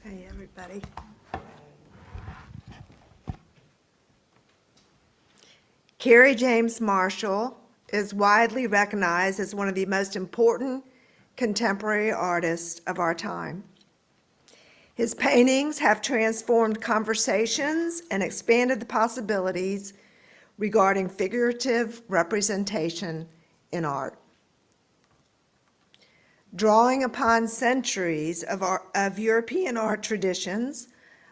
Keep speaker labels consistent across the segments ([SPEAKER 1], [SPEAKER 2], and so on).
[SPEAKER 1] Hey, everybody. Kerry James Marshall is widely recognized as one of the most important contemporary artists of our time. His paintings have transformed conversations and expanded the possibilities regarding figurative representation in art. Drawing upon centuries of European art traditions,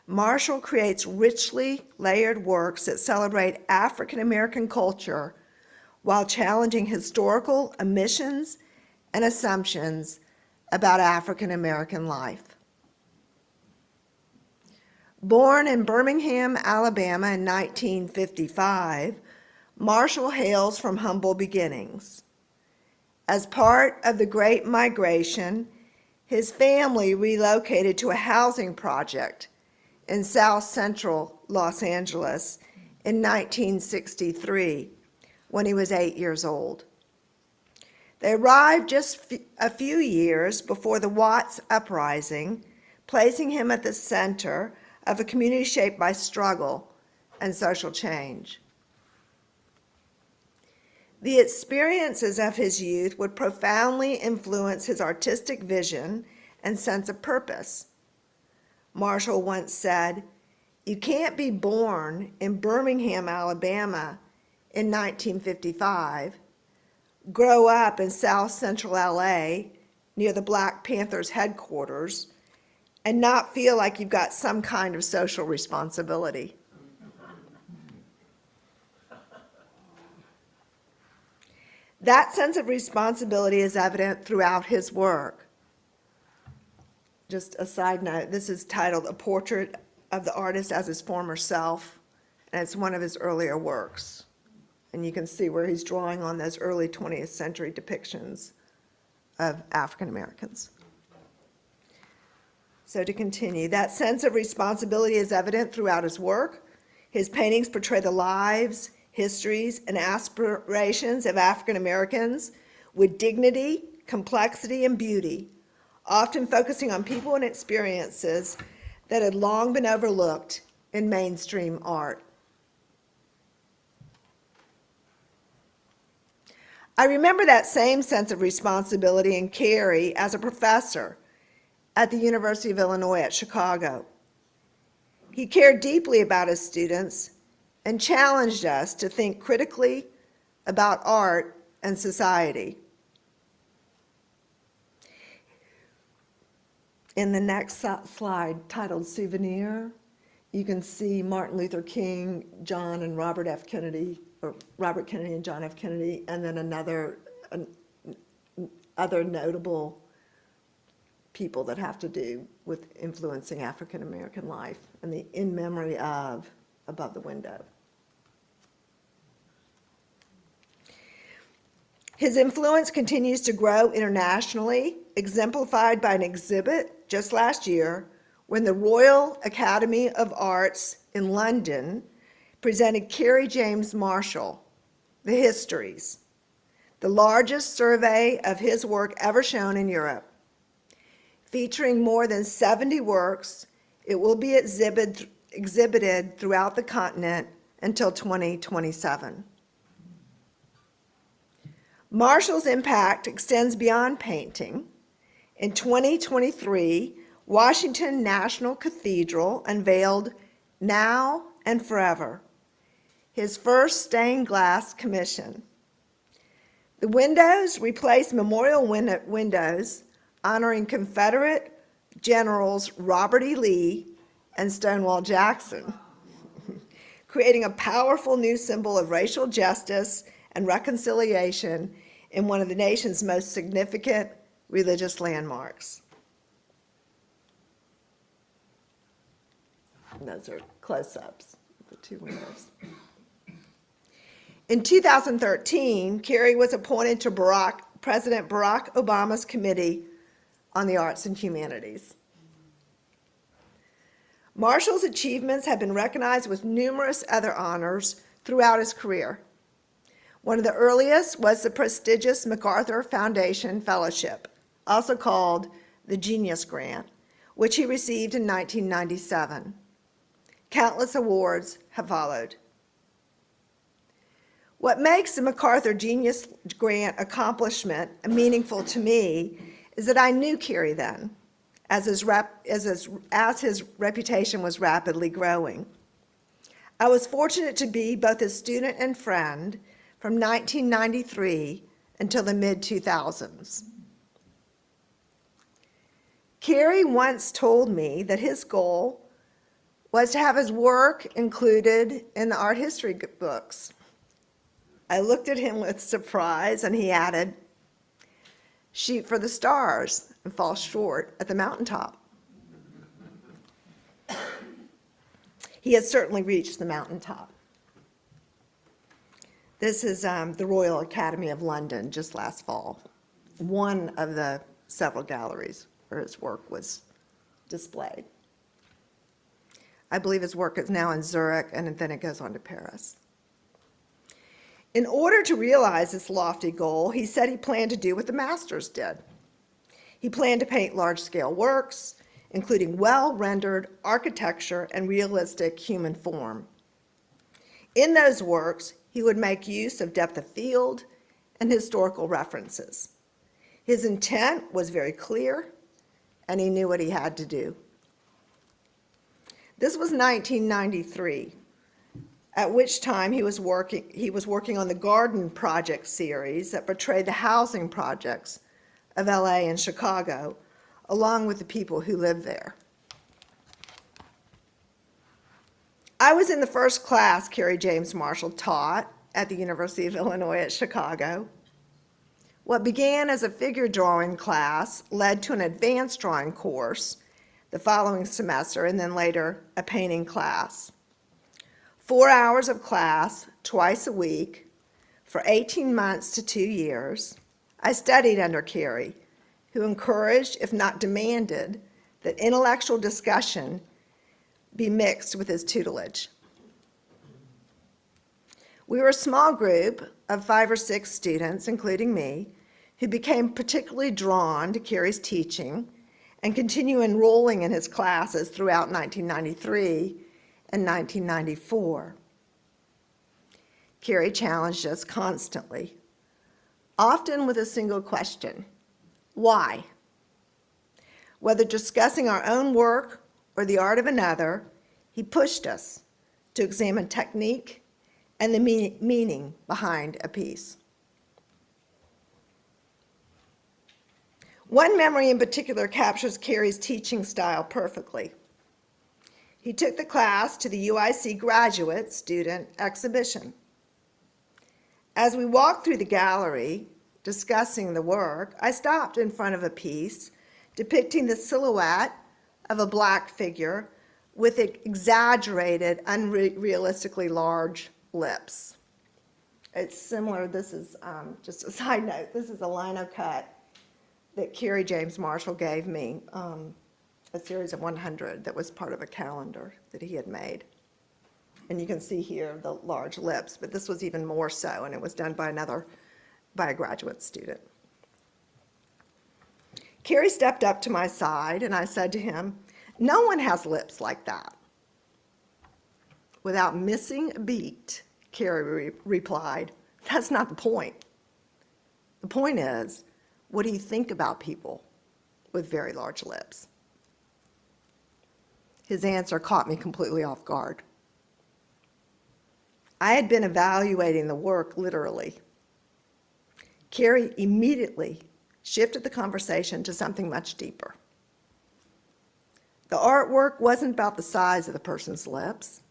[SPEAKER 1] Marshall creates richly layered works that celebrate African American culture while challenging historical omissions and assumptions about African American life. Born in Birmingham, Alabama in 1955, Marshall hails from humble beginnings. As part of the Great Migration, his family relocated to a housing project in South Central Los Angeles in 1963 when he was 8 years old. They arrived just a few years before the Watts Uprising, placing him at the center of a community shaped by struggle and social change. The experiences of his youth would profoundly influence his artistic vision and sense of purpose. Marshall once said, "You can't be born in Birmingham, Alabama in 1955, grow up in South Central LA near the Black Panthers headquarters, and not feel like you've got some kind of social responsibility." That sense of responsibility is evident throughout his work. Just a side note, this is titled A Portrait of the Artist as His Former Self, and it's one of his earlier works. And you can see where he's drawing on those early 20th century depictions of African Americans. So to continue, that sense of responsibility is evident throughout his work. His paintings portray the lives, histories, and aspirations of African Americans with dignity, complexity, and beauty, often focusing on people and experiences that had long been overlooked in mainstream art. I remember that same sense of responsibility in Kerry as a professor at the University of Illinois at Chicago. He cared deeply about his students and challenged us to think critically about art and society. In the next slide, titled Souvenir, you can see Martin Luther King, John and Robert F. Kennedy, or Robert Kennedy and John F. Kennedy, and then other notable people that have to do with influencing African American life, and the "In Memory Of" above the window. His influence continues to grow internationally, exemplified by an exhibit just last year when the Royal Academy of Arts in London presented Kerry James Marshall, The Histories, the largest survey of his work ever shown in Europe. Featuring more than 70 works, it will be exhibited throughout the continent until 2027. Marshall's impact extends beyond painting. In 2023, Washington National Cathedral unveiled Now and Forever, his first stained glass commission. The windows replace memorial windows honoring Confederate Generals Robert E. Lee and Stonewall Jackson, creating a powerful new symbol of racial justice and reconciliation in one of the nation's most significant religious landmarks. And those are close-ups of the two windows. In 2013, Kerry was appointed to President Barack Obama's Committee on the Arts and Humanities. Marshall's achievements have been recognized with numerous other honors throughout his career. One of the earliest was the prestigious MacArthur Foundation Fellowship, also called the Genius Grant, which he received in 1997. Countless awards have followed. What makes the MacArthur Genius Grant accomplishment meaningful to me is that I knew Kerry then, as his reputation was rapidly growing. I was fortunate to be both his student and friend from 1993 until the mid-2000s. Kerry once told me that his goal was to have his work included in the art history books. I looked at him with surprise, and he added, "Shoot for the stars and fall short at the mountaintop." He has certainly reached the mountaintop. This is the Royal Academy of London just last fall, one of the several galleries where his work was displayed. I believe his work is now in Zurich, and then it goes on to Paris. In order to realize this lofty goal, he said he planned to do what the masters did. He planned to paint large-scale works, including well-rendered architecture and realistic human form. In those works, he would make use of depth of field and historical references. His intent was very clear, and he knew what he had to do. This was 1993. At which time he was working on the Garden Project series that portrayed the housing projects of LA and Chicago, along with the people who lived there. I was in the first class Kerry James Marshall taught at the University of Illinois at Chicago. What began as a figure drawing class led to an advanced drawing course the following semester, and then later a painting class. 4 hours of class twice a week for 18 months to 2 years. I studied under Kerry, who encouraged, if not demanded, that intellectual discussion be mixed with his tutelage. We were a small group of 5 or 6 students, including me, who became particularly drawn to Kerry's teaching and continue enrolling in his classes throughout 1993 and 1994. Kerry challenged us constantly, often with a single question: why? Whether discussing our own work or the art of another, he pushed us to examine technique and the meaning behind a piece. One memory in particular captures Kerry's teaching style perfectly. He took the class to the UIC graduate student exhibition. As we walked through the gallery, discussing the work, I stopped in front of a piece depicting the silhouette of a black figure with exaggerated, unrealistically large lips. It's similar, this is just a side note, this is a lino cut that Kerry James Marshall gave me, a series of 100 that was part of a calendar that he had made. And you can see here the large lips, but this was even more so, and it was done by a graduate student. Kerry stepped up to my side, and I said to him, "No one has lips like that." Without missing a beat, Kerry replied, "That's not the point. The point is, what do you think about people with very large lips?" His answer caught me completely off guard. I had been evaluating the work literally. Kerry immediately shifted the conversation to something much deeper. The artwork wasn't about the size of the person's lips.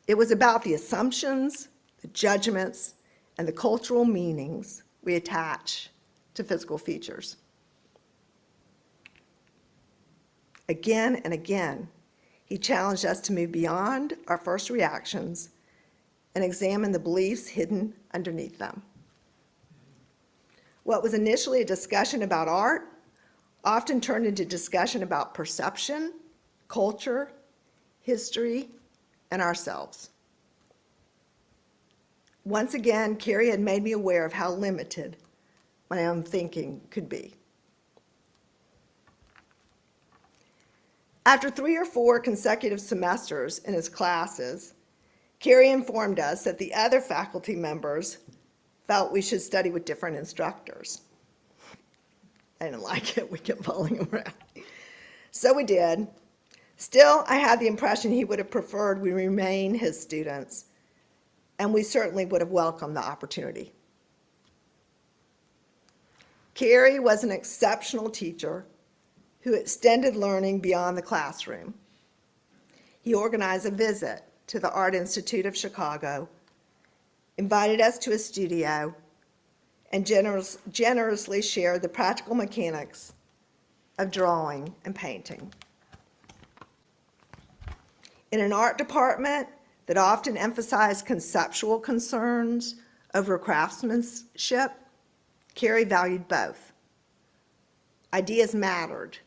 [SPEAKER 1] It was about the assumptions, the judgments, and the cultural meanings we attach to physical features. Again and again, he challenged us to move beyond our first reactions and examine the beliefs hidden underneath them. What was initially a discussion about art often turned into discussion about perception, culture, history, and ourselves. Once again, Kerry had made me aware of how limited my own thinking could be. After 3 or 4 consecutive semesters in his classes, Kerry informed us that the other faculty members felt we should study with different instructors. I didn't like it. We kept following him around. So we did. Still, I had the impression he would have preferred we remain his students, and we certainly would have welcomed the opportunity. Kerry was an exceptional teacher who extended learning beyond the classroom. He organized a visit to the Art Institute of Chicago, invited us to his studio, and generously shared the practical mechanics of drawing and painting. In an art department that often emphasized conceptual concerns over craftsmanship, Kerry valued both. Ideas mattered,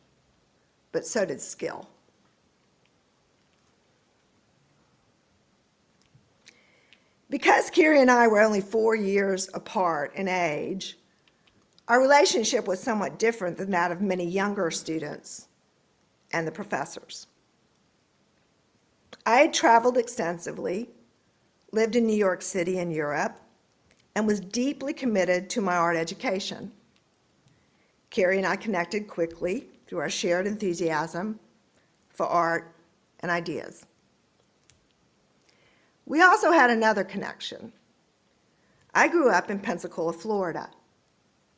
[SPEAKER 1] but so did skill. Because Kerry and I were only 4 years apart in age, our relationship was somewhat different than that of many younger students and the professors. I had traveled extensively, lived in New York City and Europe, and was deeply committed to my art education. Kerry and I connected quickly through our shared enthusiasm for art and ideas. We also had another connection. I grew up in Pensacola, Florida,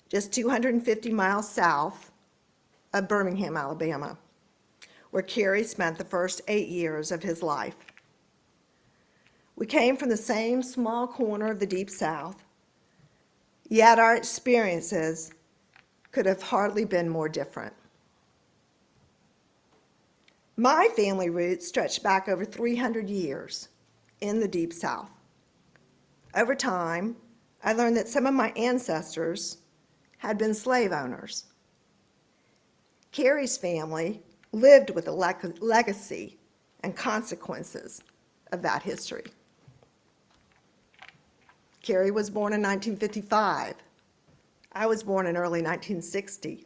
[SPEAKER 1] just 250 miles south of Birmingham, Alabama, where Kerry spent the first 8 years of his life. We came from the same small corner of the Deep South, yet our experiences could have hardly been more different. My family roots stretch back over 300 years in the Deep South. Over time, I learned that some of my ancestors had been slave owners. Kerry's family lived with the legacy and consequences of that history. Kerry was born in 1955. I was born in early 1960.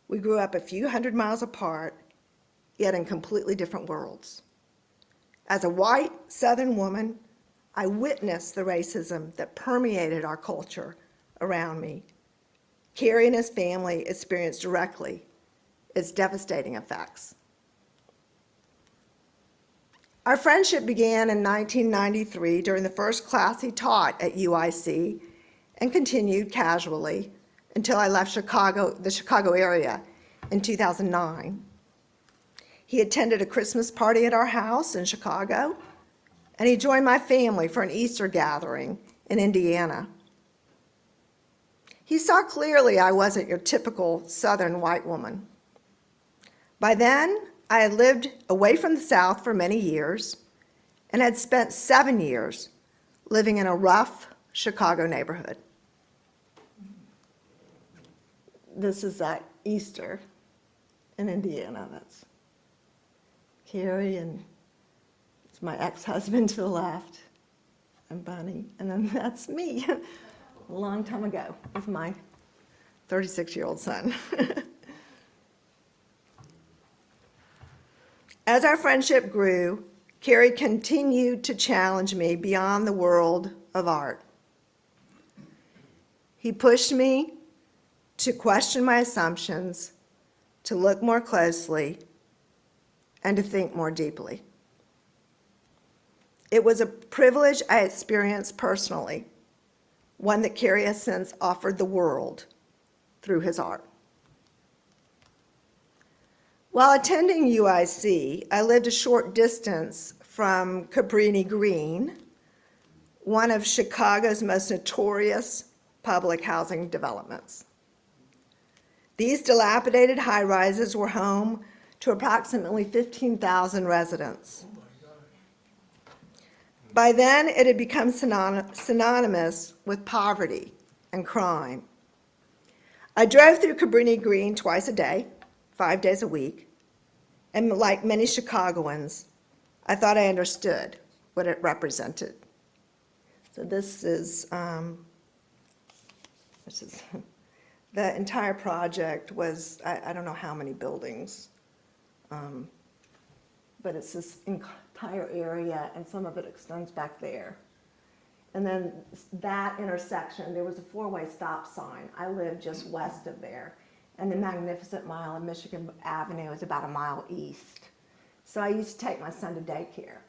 [SPEAKER 1] We grew up a few hundred miles apart, yet in completely different worlds. As a white Southern woman, I witnessed the racism that permeated our culture around me. Kerry and his family experienced directly its devastating effects. Our friendship began in 1993 during the first class he taught at UIC and continued casually until I left the Chicago area in 2009. He attended a Christmas party at our house in Chicago, and he joined my family for an Easter gathering in Indiana. He saw clearly I wasn't your typical Southern white woman. By then, I had lived away from the South for many years and had spent 7 years living in a rough Chicago neighborhood. This is at Easter in Indiana. That's Kerry, and it's my ex-husband to the left, and Bunny, and then that's me a long time ago with my 36-year-old son. As our friendship grew, Kerry continued to challenge me beyond the world of art. He pushed me to question my assumptions, to look more closely, and to think more deeply. It was a privilege I experienced personally, one that Kerry has since offered the world through his art. While attending UIC, I lived a short distance from Cabrini Green, one of Chicago's most notorious public housing developments. These dilapidated high-rises were home to approximately 15,000 residents. By then, it had become synonymous with poverty and crime. I drove through Cabrini Green twice a day, 5 days a week, and like many Chicagoans, I thought I understood what it represented. So this is the entire project was, I don't know how many buildings, But it's this entire area, and some of it extends back there. And then that intersection, there was a four-way stop sign. I lived just west of there. And the Magnificent Mile of Michigan Avenue is about a mile east. So I used to take my son to daycare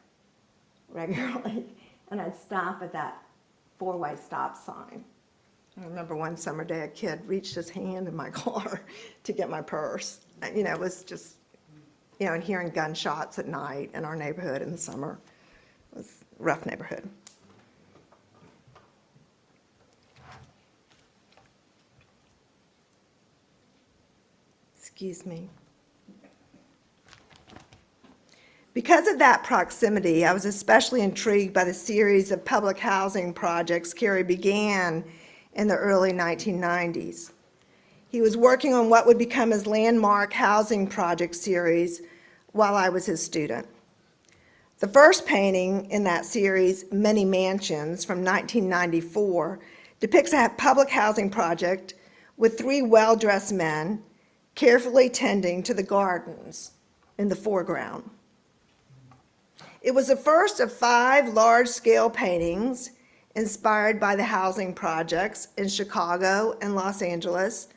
[SPEAKER 1] regularly, and I'd stop at that four-way stop sign. I remember one summer day a kid reached his hand in my car to get my purse. You know, it was just, you know, and hearing gunshots at night in our neighborhood in the summer. It was a rough neighborhood. Excuse me. Because of that proximity, I was especially intrigued by the series of public housing projects Kerry began in the early 1990s. He was working on what would become his landmark housing project series while I was his student. The first painting in that series, Many Mansions, from 1994, depicts a public housing project with three well-dressed men carefully tending to the gardens in the foreground. It was the first of 5 large-scale paintings inspired by the housing projects in Chicago and Los Angeles,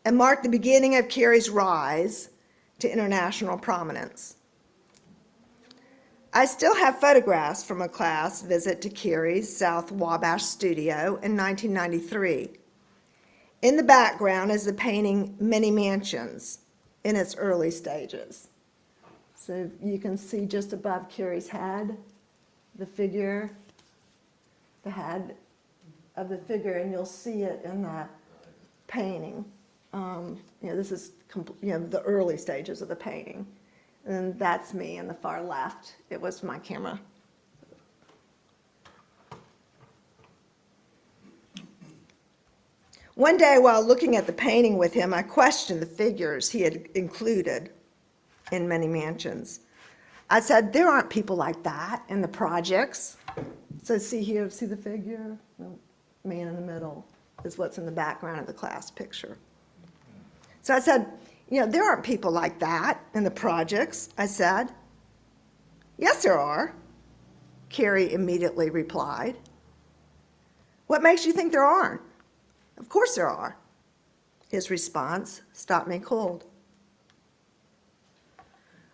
[SPEAKER 1] and marked the beginning of Kerry's rise to international prominence. I still have photographs from a class visit to Kerry's South Wabash studio in 1993. In the background is the painting Many Mansions in its early stages. So you can see just above Kerry's head, the figure, the head of the figure, and you'll see it in that painting. You know, this is the early stages of the painting. And that's me in the far left. It was my camera. One day while looking at the painting with him, I questioned the figures he had included in Many Mansions. I said, there aren't people like that in the projects. So see here, see the figure? The man in the middle is what's in the background of the class picture. So I said, you know, there aren't people like that in the projects, I said. Yes, there are, Kerry immediately replied. What makes you think there aren't? Of course there are. His response stopped me cold.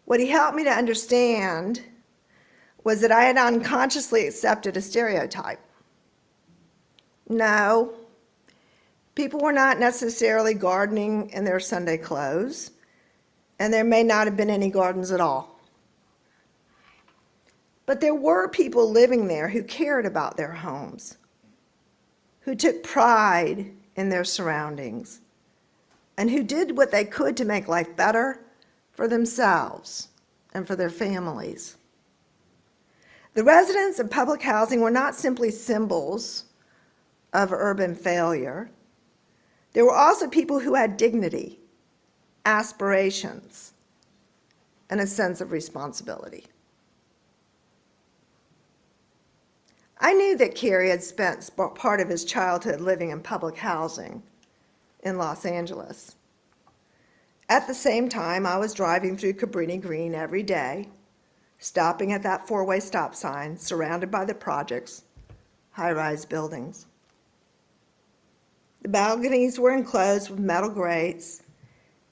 [SPEAKER 1] What he helped me to understand was that I had unconsciously accepted a stereotype. No, people were not necessarily gardening in their Sunday clothes, and there may not have been any gardens at all. But there were people living there who cared about their homes, who took pride in their surroundings, and who did what they could to make life better for themselves and for their families. The residents of public housing were not simply symbols of urban failure. There were also people who had dignity, aspirations, and a sense of responsibility. I knew that Kerry had spent part of his childhood living in public housing in Los Angeles. At the same time, I was driving through Cabrini Green every day, stopping at that four-way stop sign surrounded by the project's high-rise buildings. The balconies were enclosed with metal grates,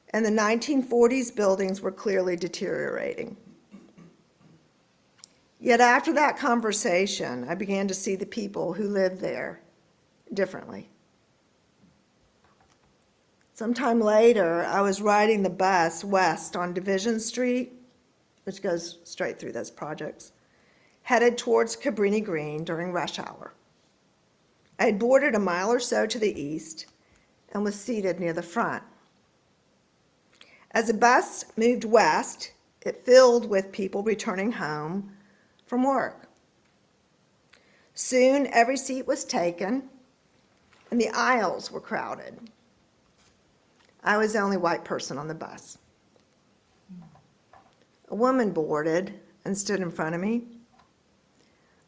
[SPEAKER 1] and the 1940s buildings were clearly deteriorating. Yet after that conversation, I began to see the people who lived there differently. Sometime later, I was riding the bus west on Division Street, which goes straight through those projects, headed towards Cabrini Green during rush hour. I had boarded a mile or so to the east and was seated near the front. As the bus moved west, it filled with people returning home from work. Soon, every seat was taken, and the aisles were crowded. I was the only white person on the bus. A woman boarded and stood in front of me.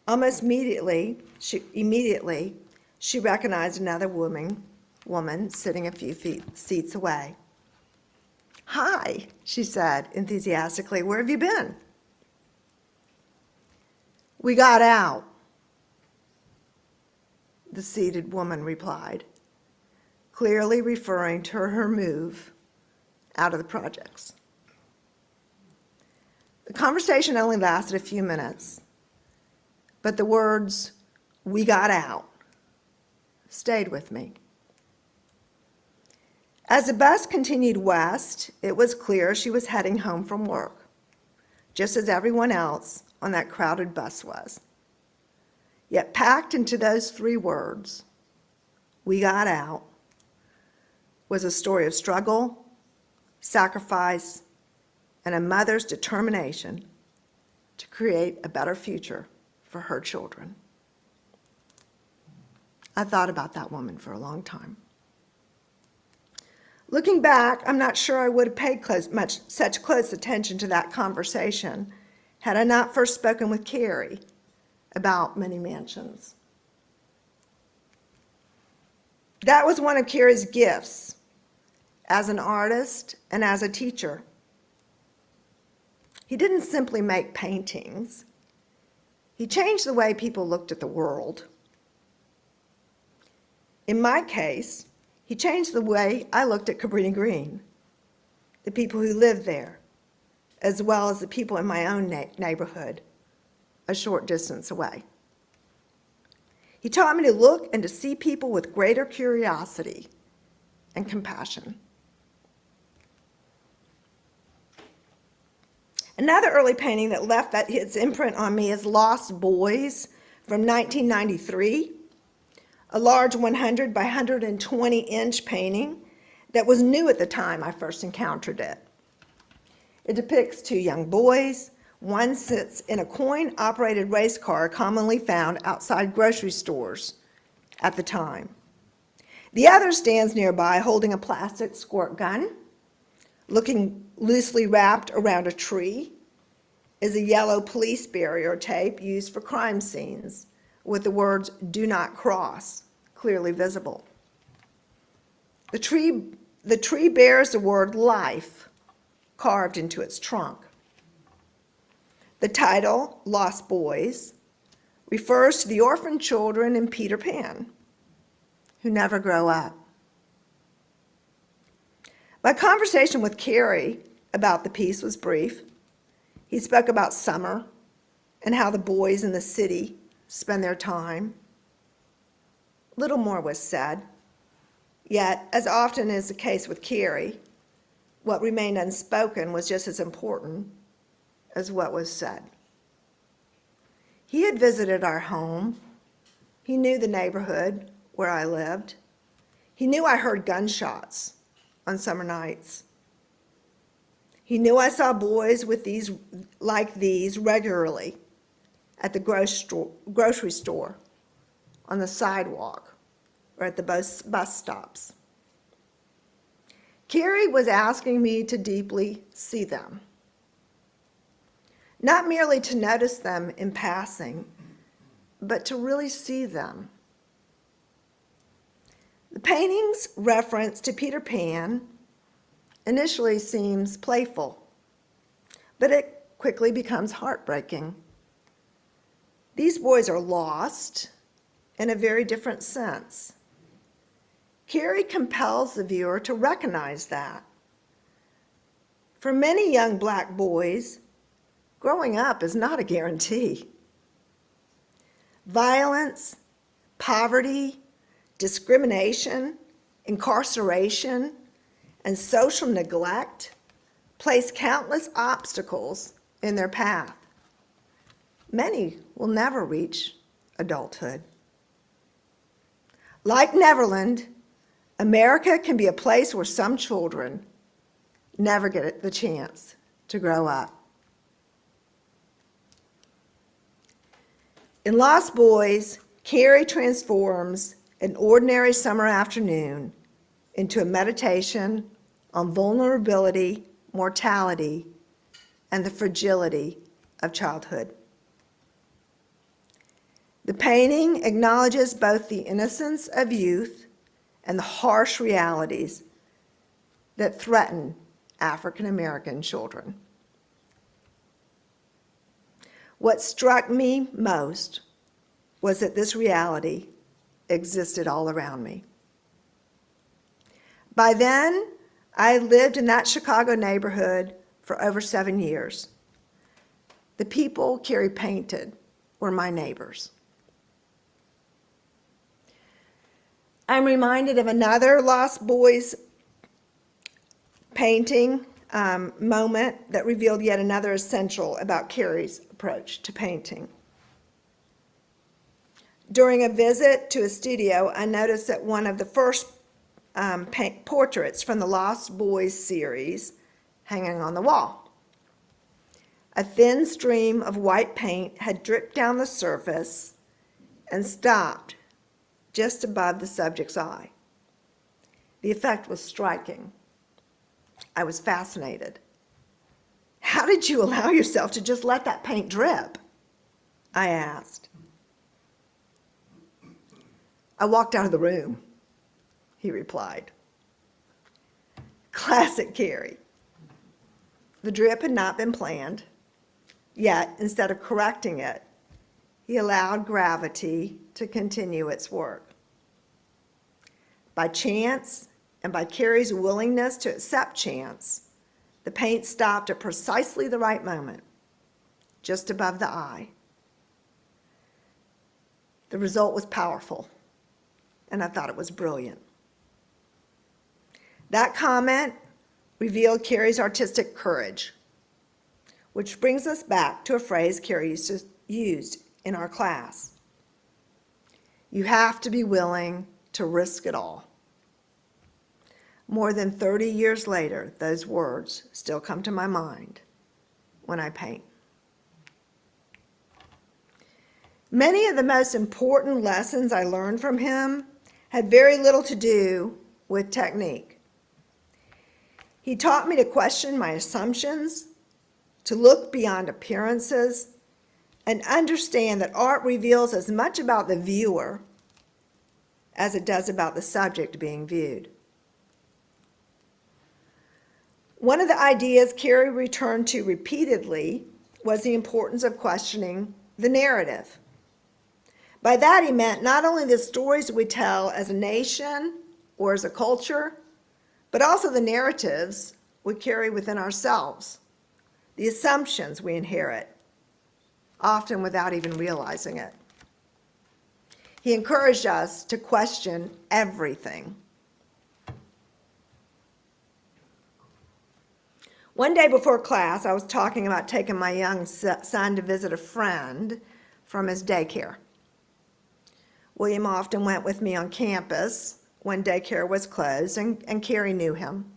[SPEAKER 1] Almost immediately, she recognized another woman sitting a few seats away. "Hi," she said enthusiastically. "Where have you been?" "We got out," the seated woman replied, clearly referring to her move out of the projects. The conversation only lasted a few minutes, but the words, "we got out," stayed with me. As the bus continued west, it was clear she was heading home from work, just as everyone else on that crowded bus was. Yet packed into those 3 words, "we got out," was a story of struggle, sacrifice, and a mother's determination to create a better future for her children. I thought about that woman for a long time. Looking back, I'm not sure I would have paid such close attention to that conversation had I not first spoken with Kerry about many mansions. That was one of Kerry's gifts as an artist and as a teacher. He didn't simply make paintings. He changed the way people looked at the world. In my case, he changed the way I looked at Cabrini Green, the people who lived there, as well as the people in my own neighborhood, a short distance away. He taught me to look and to see people with greater curiosity and compassion. Another early painting that left its imprint on me is Lost Boys from 1993, a large 100 by 120-inch painting that was new at the time I first encountered it. It depicts 2 young boys. One sits in a coin-operated race car commonly found outside grocery stores at the time. The other stands nearby holding a plastic squirt gun. Looking loosely wrapped around a tree is a yellow police barrier tape used for crime scenes with the words "Do not cross" clearly visible. The tree bears the word "life" carved into its trunk. The title, Lost Boys, refers to the orphan children in Peter Pan who never grow up. My conversation with Kerry about the piece was brief. He spoke about summer and how the boys in the city spend their time. Little more was said, yet, as often is the case with Kerry, what remained unspoken was just as important as what was said. He had visited our home. He knew the neighborhood where I lived. He knew I heard gunshots on summer nights. He knew I saw boys like these regularly at the grocery store, on the sidewalk, or at the bus stops. Kerry was asking me to deeply see them, not merely to notice them in passing, but to really see them. The painting's reference to Peter Pan initially seems playful, but it quickly becomes heartbreaking. These boys are lost in a very different sense. Kerry compels the viewer to recognize that. For many young black boys, growing up is not a guarantee. Violence, poverty, discrimination, incarceration, and social neglect place countless obstacles in their path. Many will never reach adulthood. Like Neverland, America can be a place where some children never get the chance to grow up. In Lost Boys, Kerry transforms an ordinary summer afternoon into a meditation on vulnerability, mortality, and the fragility of childhood. The painting acknowledges both the innocence of youth and the harsh realities that threaten African American children. What struck me most was that this reality existed all around me. By then, I had lived in that Chicago neighborhood for over 7 years. The people Kerry painted were my neighbors. I'm reminded of another Lost Boys painting moment that revealed yet another essential about Kerry's approach to painting. During a visit to a studio, I noticed that one of the first portraits from the Lost Boys series hanging on the wall. A thin stream of white paint had dripped down the surface and stopped just above the subject's eye. The effect was striking. I was fascinated. "How did you allow yourself to just let that paint drip?" I asked. "I walked out of the room," he replied. Classic Kerry. The drip had not been planned, yet instead of correcting it, he allowed gravity to continue its work. By chance, and by Kerry's willingness to accept chance, the paint stopped at precisely the right moment, just above the eye. The result was powerful, and I thought it was brilliant. That comment revealed Kerry's artistic courage, which brings us back to a phrase Kerry used in our class. You have to be willing to risk it all. More than 30 years later, those words still come to my mind when I paint. Many of the most important lessons I learned from him had very little to do with technique. He taught me to question my assumptions, to look beyond appearances, and understand that art reveals as much about the viewer as it does about the subject being viewed. One of the ideas Kerry returned to repeatedly was the importance of questioning the narrative. By that he meant not only the stories we tell as a nation or as a culture, but also the narratives we carry within ourselves, the assumptions we inherit, often without even realizing it. He encouraged us to question everything. One day before class, I was talking about taking my young son to visit a friend from his daycare. William often went with me on campus when daycare was closed, and Kerry knew him.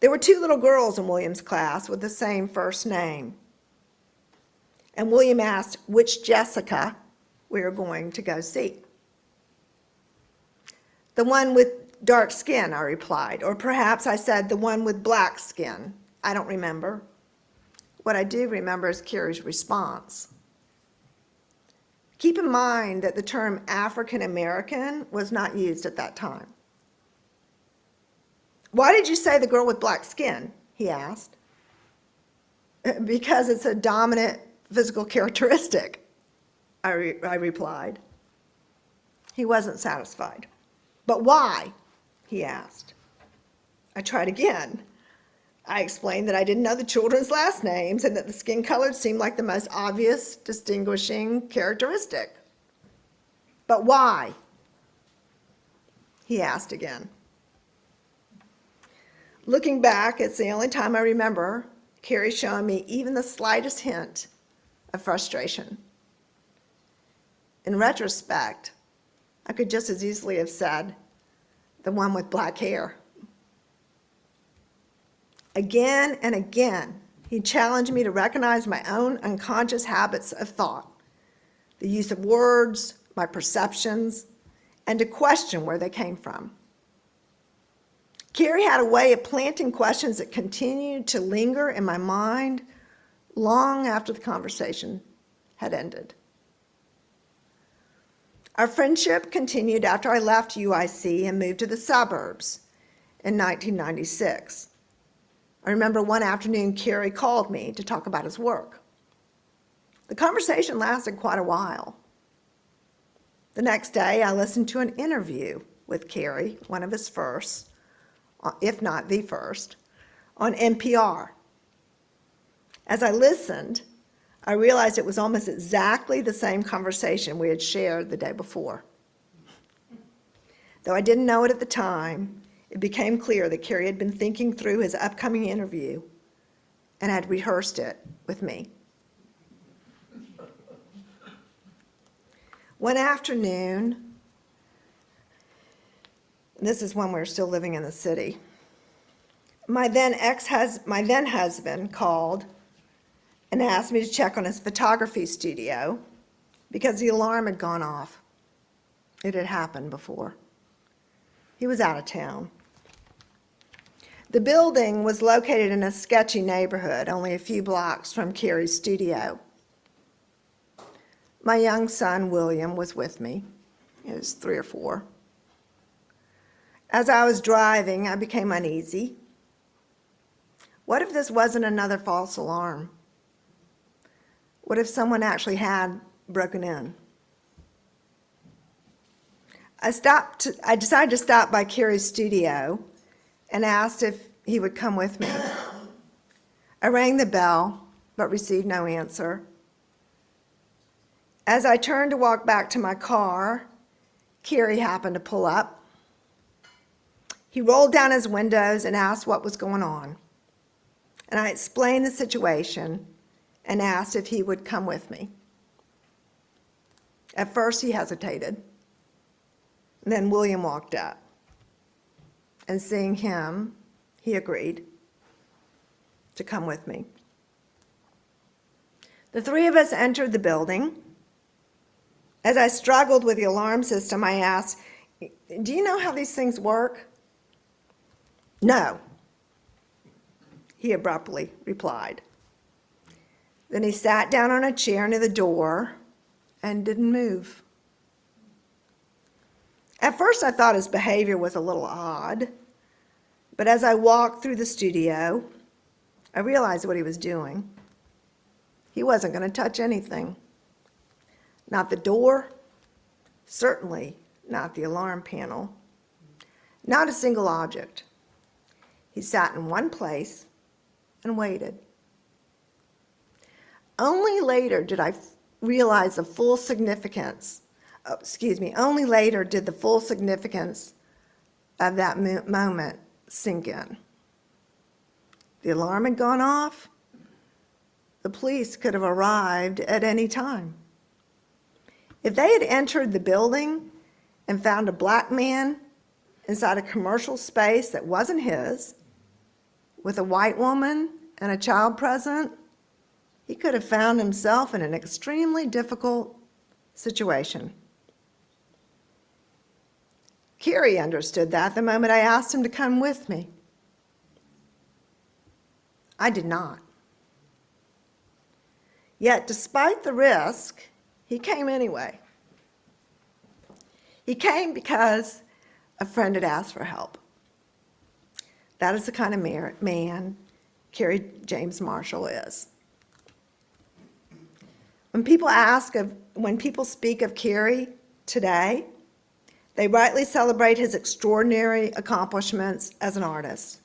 [SPEAKER 1] There were 2 little girls in William's class with the same first name. And William asked which Jessica we were going to go see. "The one with dark skin," I replied, or perhaps I said the one with black skin. I don't remember. What I do remember is Kerry's response. Keep in mind that the term African American was not used at that time. "Why did you say the girl with black skin?" he asked. "Because it's a dominant physical characteristic," I replied. He wasn't satisfied. "But why?" he asked. I tried again. I explained that I didn't know the children's last names and that the skin color seemed like the most obvious distinguishing characteristic. "But why?" he asked again. Looking back, it's the only time I remember Kerry showing me even the slightest hint of frustration. In retrospect, I could just as easily have said, "The one with black hair." Again and again, he challenged me to recognize my own unconscious habits of thought, the use of words, my perceptions, and to question where they came from. Kerry had a way of planting questions that continued to linger in my mind long after the conversation had ended. Our friendship continued after I left UIC and moved to the suburbs, in 1996. I remember one afternoon Kerry called me to talk about his work. The conversation lasted quite a while. The next day, I listened to an interview with Kerry, one of his first, if not the first, on NPR. As I listened, I realized it was almost exactly the same conversation we had shared the day before. Though I didn't know it at the time, it became clear that Kerry had been thinking through his upcoming interview and had rehearsed it with me. One afternoon, this is when we were still living in the city, my then husband called and asked me to check on his photography studio because the alarm had gone off. It had happened before. He was out of town. The building was located in a sketchy neighborhood, only a few blocks from Kerry's studio. My young son, William, was with me. He was 3 or 4. As I was driving, I became uneasy. What if this wasn't another false alarm? What if someone actually had broken in? I decided to stop by Kerry's studio and asked if he would come with me. I rang the bell, but received no answer. As I turned to walk back to my car, Kerry happened to pull up. He rolled down his windows and asked what was going on. And I explained the situation and asked if he would come with me. At first he hesitated. And then William walked up. And seeing him, he agreed to come with me. The 3 of us entered the building. As I struggled with the alarm system, I asked, "Do you know how these things work?" "No," he abruptly replied. Then he sat down on a chair near the door and didn't move. At first I thought his behavior was a little odd, but as I walked through the studio, I realized what he was doing. He wasn't going to touch anything. Not the door, certainly not the alarm panel, not a single object. He sat in one place and waited. Only later did I realize the full significance, only later did the full significance of that moment sink in. The alarm had gone off. The police could have arrived at any time. If they had entered the building and found a black man inside a commercial space that wasn't his, with a white woman and a child present, he could have found himself in an extremely difficult situation. Kerry understood that the moment I asked him to come with me. I did not. Yet, despite the risk, he came anyway. He came because a friend had asked for help. That is the kind of man Kerry James Marshall is. When people speak of Kerry today, they rightly celebrate his extraordinary accomplishments as an artist.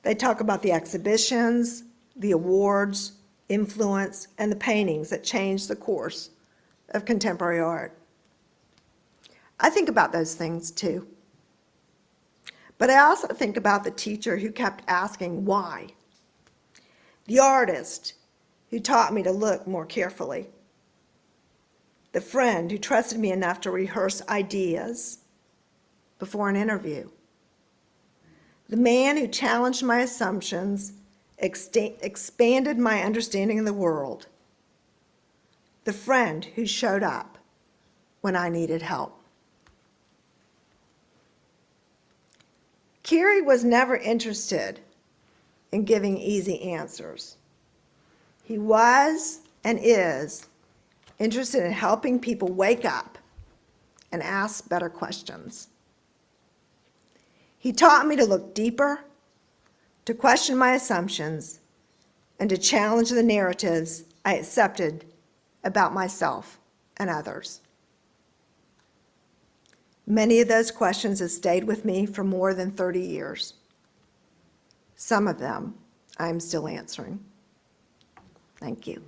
[SPEAKER 1] They talk about the exhibitions, the awards, influence, and the paintings that changed the course of contemporary art. I think about those things too. But I also think about the teacher who kept asking why, the artist who taught me to look more carefully, the friend who trusted me enough to rehearse ideas before an interview, the man who challenged my assumptions, expanded my understanding of the world, the friend who showed up when I needed help. Kerry was never interested in giving easy answers. He was and is interested in helping people wake up and ask better questions. He taught me to look deeper, to question my assumptions, and to challenge the narratives I accepted about myself and others. Many of those questions have stayed with me for more than 30 years. Some of them I'm still answering. Thank you.